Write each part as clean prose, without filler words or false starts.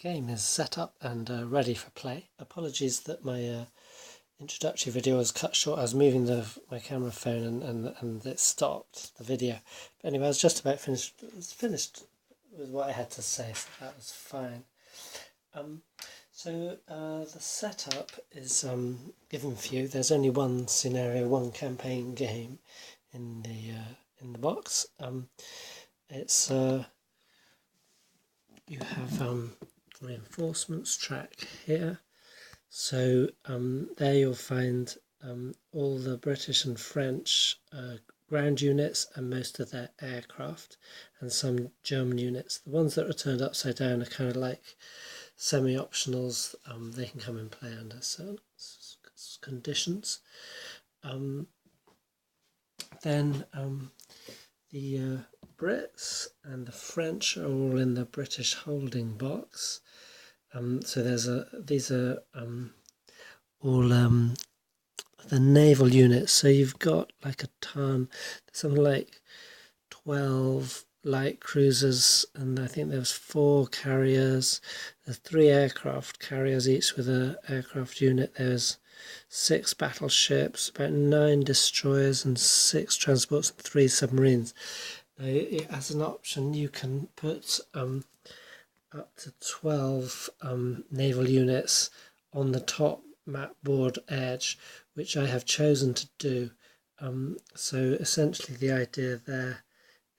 game is set up and ready for play. Apologies that my introductory video was cut short. I was moving my camera phone and it stopped the video. But anyway, I was just about finished with what I had to say, so that was fine. So the setup is given for you. There's only one scenario, one campaign game in the box. It's you have reinforcements track here. So there you'll find all the British and French ground units and most of their aircraft, and some German units. The ones that are turned upside down are kind of like semi-optionals. They can come and play under certain conditions. Then the Brits and the French are all in the British holding box. So these are all the naval units. So you've got like a ton, something like 12 light cruisers, and I think there's 4 carriers. There's 3 aircraft carriers, each with an aircraft unit. There's 6 battleships, about 9 destroyers, and 6 transports, and 3 submarines. Now, as an option, you can put up to 12 naval units on the top map board edge, which I have chosen to do. So essentially the idea there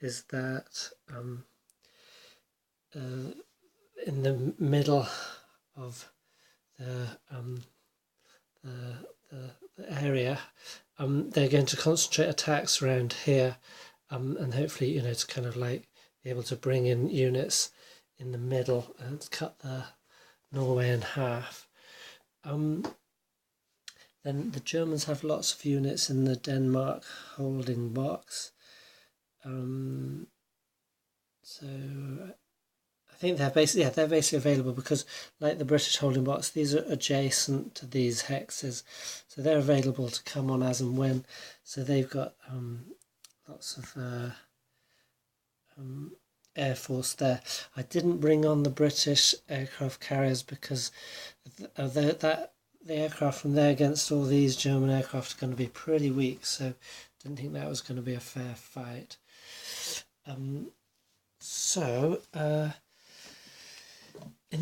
is that in the middle of the area, they're going to concentrate attacks around here, and hopefully, to kind of like be able to bring in units in the middle and cut the Norway in half. Then the Germans have lots of units in the Denmark holding box. So I think they're basically available because, like the British holding box, these are adjacent to these hexes, so they're available to come on as and when. So they've got lots of Air Force there. I didn't bring on the British aircraft carriers because the aircraft from there against all these German aircraft are going to be pretty weak, so didn't think that was going to be a fair fight. In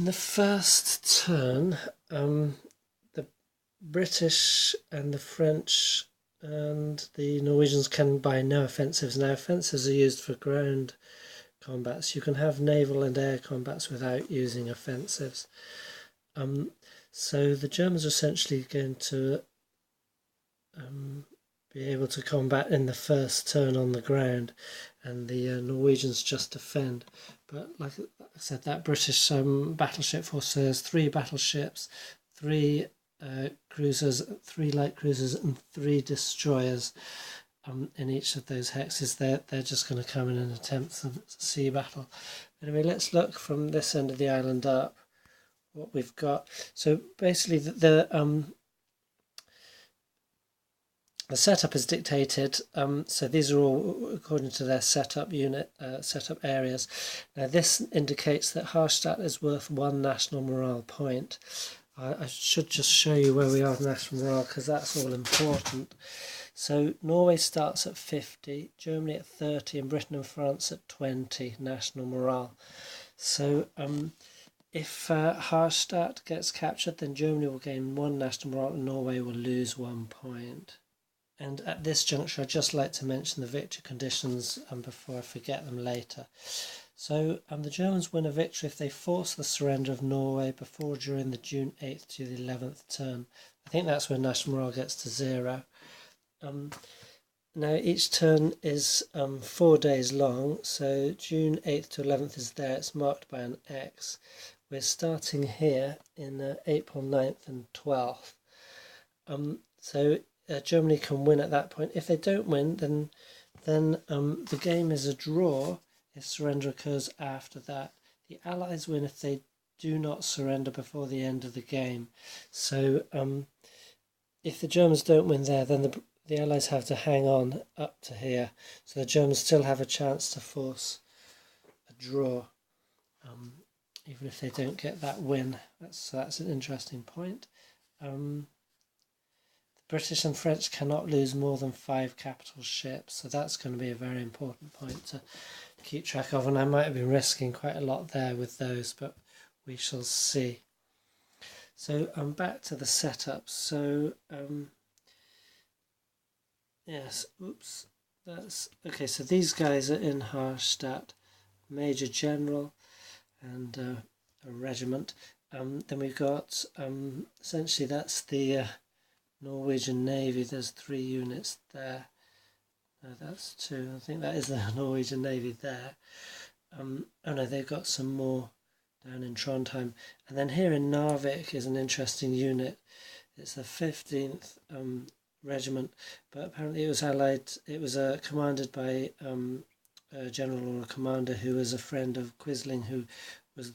the first turn, the British and the French and the Norwegians can buy no offensives. Now, offensives are used for ground combats. You can have naval and air combats without using offensives. So the Germans are essentially going to be able to combat in the first turn on the ground, and the Norwegians just defend. But like I said, that British battleship force, so there's 3 battleships, 3 cruisers, 3 light cruisers, and 3 destroyers in each of those hexes. They're just going to come in and attempt some sea battle. Anyway, let's look from this end of the island up what we've got. So basically the setup is dictated, so these are all according to their setup unit, setup areas. Now this indicates that Harstadt is worth 1 national morale point. I should just show you where we are with national morale, because that's all important. So Norway starts at 50, Germany at 30, and Britain and France at 20 national morale. So if Harstadt gets captured, then Germany will gain 1 national morale and Norway will lose 1 point. And at this juncture, I'd just like to mention the victory conditions before I forget them later. So the Germans win a victory if they force the surrender of Norway before or during the June 8th to the 11th turn. I think that's when national morale gets to 0. Now each turn is 4 days long, so June 8th to 11th is there. It's marked by an X. We're starting here in April 9th and 12th. So Germany can win at that point. If they don't win, then the game is a draw if surrender occurs after that. The Allies win if they do not surrender before the end of the game. So if the Germans don't win there, then the Allies have to hang on up to here. So the Germans still have a chance to force a draw. even if they don't get that win. That's an interesting point. The British and French cannot lose more than 5 capital ships, so that's going to be a very important point to keep track of, and I might have been risking quite a lot there with those, but we shall see. So back to the setup. So yes, oops, that's okay. So these guys are in Harstadt, Major General and a regiment. Then we've got essentially that's the Norwegian Navy. There's 3 units there. No, that's 2. I think that is the Norwegian Navy there. Oh no, they've got some more down in Trondheim. And then here in Narvik is an interesting unit. It's the 15th Regiment, but apparently it was allied. It was commanded by a general or a commander who was a friend of Quisling, who was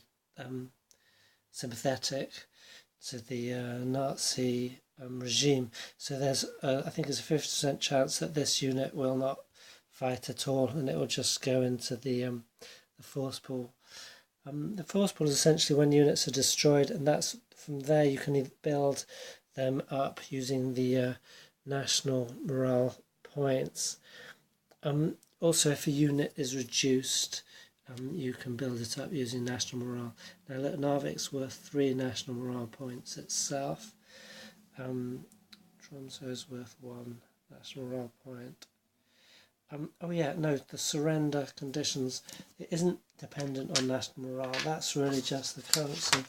sympathetic to the Nazi regime. So there's, I think, there's a 50% chance that this unit will not fight at all, and it will just go into the force pool. The force pool is essentially when units are destroyed, and that's from there you can build them up using the national morale points. Also, if a unit is reduced, you can build it up using national morale. Now, Narvik's worth 3 national morale points itself. Tromsø is worth 1 national morale point. Oh yeah, no, the surrender conditions, it isn't dependent on national morale. That's really just the currency.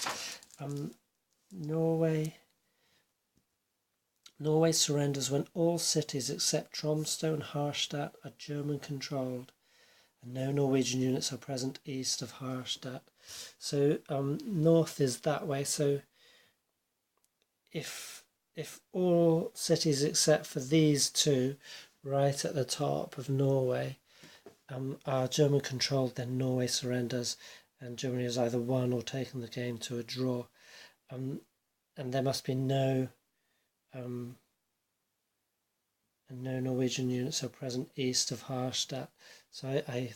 Norway surrenders when all cities except Tromsø and Harstad are German controlled, and no Norwegian units are present east of Harstad. So north is that way. So if all cities except for these 2 right at the top of Norway are German controlled, then Norway surrenders, and Germany has either won or taken the game to a draw. And there must be no Norwegian units are present east of Harstad. So I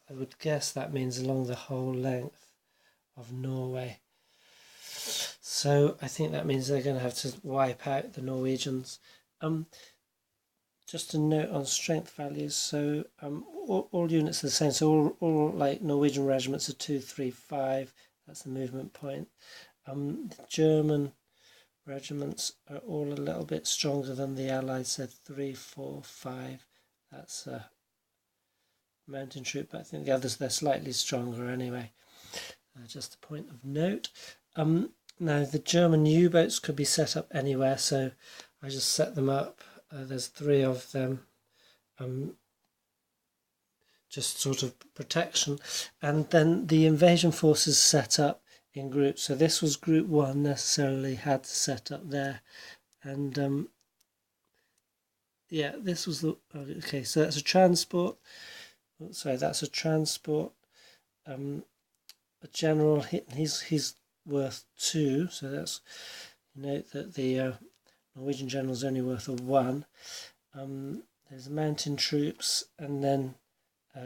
would guess that means along the whole length of Norway. So I think that means they're going to have to wipe out the Norwegians. Just a note on strength values. So all units are the same. So all like Norwegian regiments are 2, 3, 5. That's the movement point. The German regiments are all a little bit stronger than the Allies, said 3, 4, 5. That's a mountain troop, but I think the others, they're slightly stronger anyway. Just a point of note. Now the German U-boats could be set up anywhere, so I just set them up. There's 3 of them, just sort of protection. And then the invasion forces set up in groups. So this was group 1, necessarily had to set up there. And yeah, this was the, okay, so that's a transport. Sorry, that's a transport. A general, he's worth 2, so that's, you note that the Norwegian general is only worth a 1. There's mountain troops, and then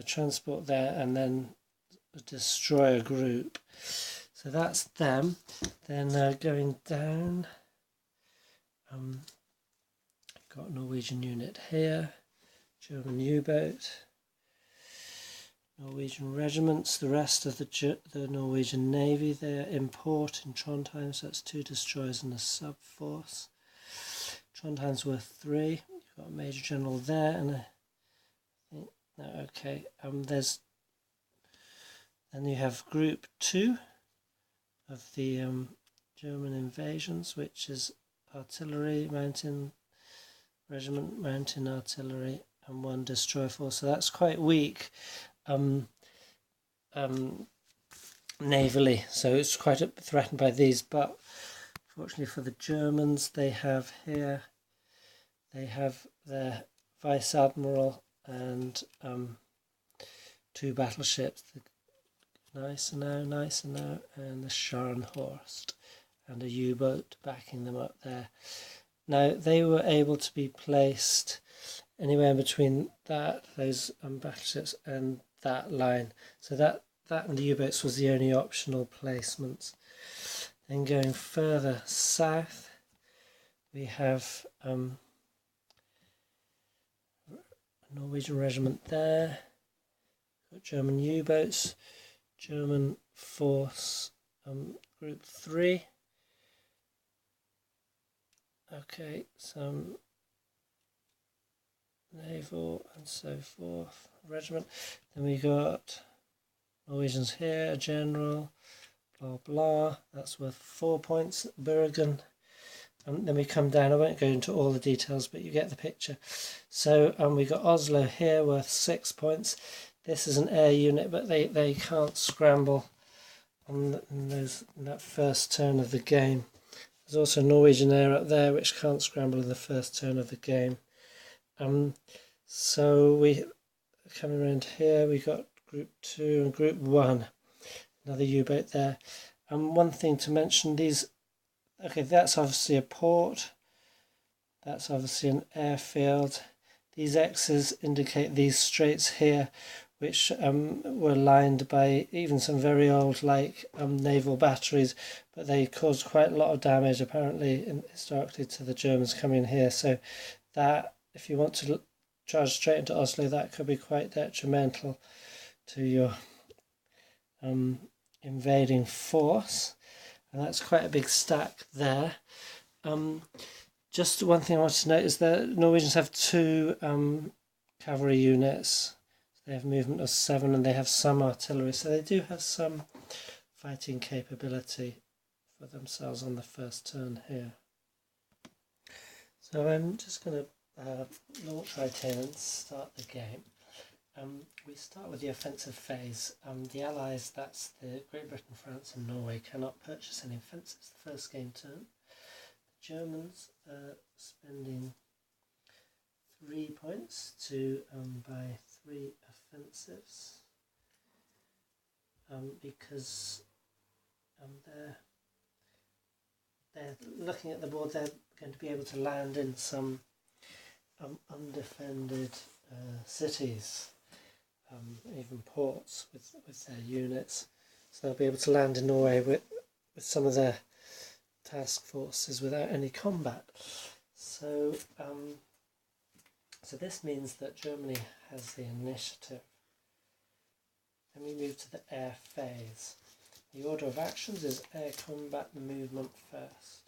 transport there, and then a destroyer group. So that's them. Then going down, got a Norwegian unit here, German U-boat, Norwegian regiments, the rest of the Norwegian Navy, they're in port in Trondheim, so that's 2 destroyers and a sub-force. Trondheim's worth 3. You've got a major general there, and I think, no, okay. Then you have group 2 of the German invasions, which is artillery, mountain regiment, mountain artillery, and 1 destroyer force. So that's quite weak navally, so it's quite threatened by these. But fortunately for the Germans, they have here, they have their vice admiral and 2 battleships, the Gneisenau, and the Scharnhorst, and a U-boat backing them up there. Now they were able to be placed anywhere in between those battleships and that line. So that that and the U-boats was the only optional placements. Then going further south, we have a Norwegian regiment there. Got German U-boats, German force, group 3. Okay, some naval and so forth regiment. Then we got Norwegians here, a general, blah blah. That's worth 4 points. Bergen. Then we come down. I won't go into all the details, but you get the picture. So we got Oslo here, worth 6 points. This is an air unit, but they can't scramble on that first turn of the game. There's also Norwegian air up there, which can't scramble in the first turn of the game. So we coming around here, we got group 2 and group 1. Another U-boat there. One thing to mention, okay, that's obviously a port. That's obviously an airfield. These X's indicate these straits here, which were lined by even some very old naval batteries, but they caused quite a lot of damage apparently historically to the Germans coming here. So that, if you want to charge straight into Oslo, that could be quite detrimental to your invading force. And that's quite a big stack there. Just one thing I want to note is that Norwegians have 2 cavalry units. They have movement of 7 and they have some artillery, so they do have some fighting capability for themselves on the first turn here. So I'm just going to launch right in and start the game. We start with the offensive phase. The Allies, that's the Great Britain, France and Norway, cannot purchase any offensives the first game turn. The Germans are spending 3 points to buy 3 offensives because they're looking at the board. They're going to be able to land in some undefended cities, even ports with their units, so they'll be able to land in Norway with some of their task forces without any combat. So so this means that Germany has the initiative. Then we move to the air phase. The order of actions is air combat movement first.